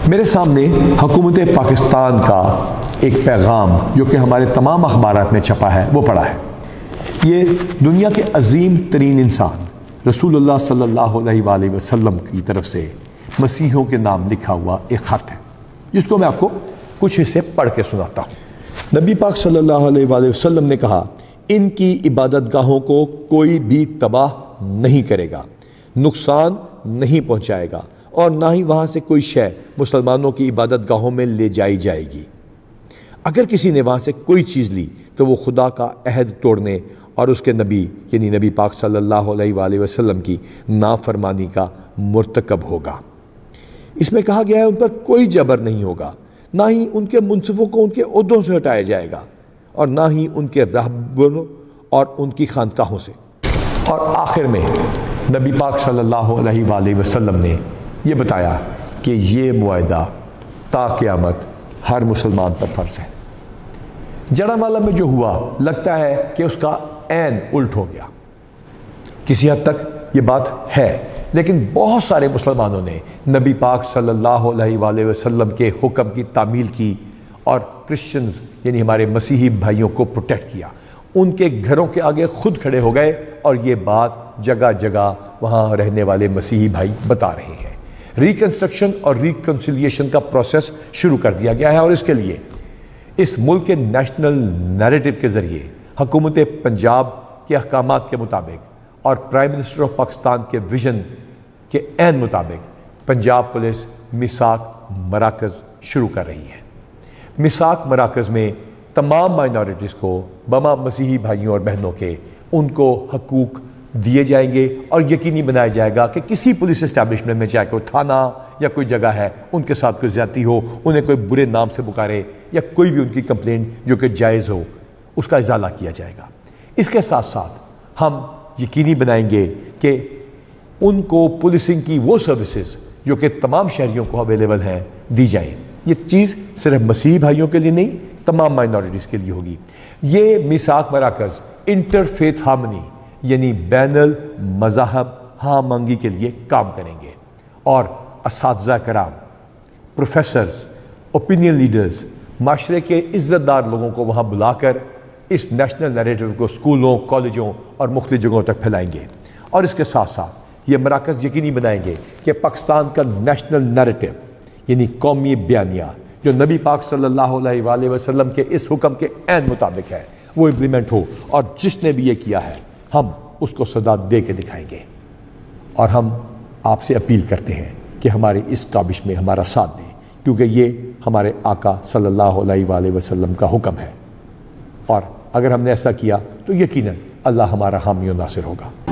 میرے سامنے حکومت پاکستان کا ایک پیغام جو کہ ہمارے تمام اخبارات میں چھپا ہے وہ پڑھا ہے۔ یہ دنیا کے عظیم ترین انسان رسول اللہ صلی اللہ علیہ وآلہ وسلم کی طرف سے مسیحیوں کے نام لکھا ہوا ایک خط ہے، جس کو میں آپ کو کچھ حصے پڑھ کے سناتا ہوں۔ نبی پاک صلی اللہ علیہ وآلہ وسلم نے کہا، ان کی عبادت گاہوں کو کوئی بھی تباہ نہیں کرے گا، نقصان نہیں پہنچائے گا، اور نہ ہی وہاں سے کوئی شے مسلمانوں کی عبادت گاہوں میں لے جائی جائے گی۔ اگر کسی نے وہاں سے کوئی چیز لی تو وہ خدا کا عہد توڑنے اور اس کے نبی یعنی نبی پاک صلی اللہ علیہ وآلہ وسلم کی نافرمانی کا مرتکب ہوگا۔ اس میں کہا گیا ہے ان پر کوئی جبر نہیں ہوگا، نہ ہی ان کے منصفوں کو ان کے عہدوں سے ہٹایا جائے گا، اور نہ ہی ان کے راہبوں اور ان کی خانقاہوں سے۔ اور آخر میں نبی پاک صلی اللہ علیہ وآلہ وسلم نے یہ بتایا کہ یہ معاہدہ تا قیامت ہر مسلمان پر فرض ہے۔ جڑا مالا میں جو ہوا لگتا ہے کہ اس کا عین الٹ ہو گیا، کسی حد تک یہ بات ہے، لیکن بہت سارے مسلمانوں نے نبی پاک صلی اللہ علیہ وآلہ وسلم کے حکم کی تعمیل کی اور کرسچنز یعنی ہمارے مسیحی بھائیوں کو پروٹیکٹ کیا، ان کے گھروں کے آگے خود کھڑے ہو گئے، اور یہ بات جگہ جگہ وہاں رہنے والے مسیحی بھائی بتا رہے ہیں۔ ریکنسٹرکشن اور ریکنسیلیشن کا پروسیس شروع کر دیا گیا ہے، اور اس کے لیے اس ملک کے نیشنل نیریٹو کے ذریعے حکومت پنجاب کے احکامات کے مطابق اور پرائم منسٹر آف پاکستان کے ویژن کے عین مطابق پنجاب پولیس میثاق مراکز شروع کر رہی ہے۔ میثاق مراکز میں تمام مائنورٹیز کو بما مسیحی بھائیوں اور بہنوں کے ان کو حقوق دیے جائیں گے، اور یقینی بنایا جائے گا کہ کسی پولیس اسٹیبلشمنٹ میں چاہے کوئی تھانہ یا کوئی جگہ ہے ان کے ساتھ کوئی زیادتی ہو، انہیں کوئی برے نام سے پکارے یا کوئی بھی ان کی کمپلینٹ جو کہ جائز ہو اس کا ازالہ کیا جائے گا۔ اس کے ساتھ ساتھ ہم یقینی بنائیں گے کہ ان کو پولیسنگ کی وہ سروسز جو کہ تمام شہریوں کو اویلیبل ہیں دی جائیں۔ یہ چیز صرف مسیحی بھائیوں کے لیے نہیں، تمام مائنورٹیز کے لیے ہوگی۔ یہ میثاق مراکز انٹر فیتھ ہارمنی یعنی بین المذاہب ہم آہنگی کے لیے کام کریں گے، اور اساتذہ کرام، پروفیسرز، اوپینین لیڈرز، معاشرے کے عزت دار لوگوں کو وہاں بلا کر اس نیشنل نیریٹو کو اسکولوں، کالجوں اور مختلف جگہوں تک پھیلائیں گے۔ اور اس کے ساتھ ساتھ یہ مراکز یقینی بنائیں گے کہ پاکستان کا نیشنل نیریٹو یعنی قومی بیانیہ جو نبی پاک صلی اللہ علیہ وآلہ وسلم کے اس حکم کے عین مطابق ہے وہ امپلیمنٹ ہو، اور جس نے بھی یہ کیا ہے ہم اس کو سزا دے کے دکھائیں گے۔ اور ہم آپ سے اپیل کرتے ہیں کہ ہماری اس کاوش میں ہمارا ساتھ دیں، کیونکہ یہ ہمارے آقا صلی اللہ علیہ وآلہ وسلم کا حکم ہے، اور اگر ہم نے ایسا کیا تو یقیناً اللہ ہمارا حامی و ناصر ہوگا۔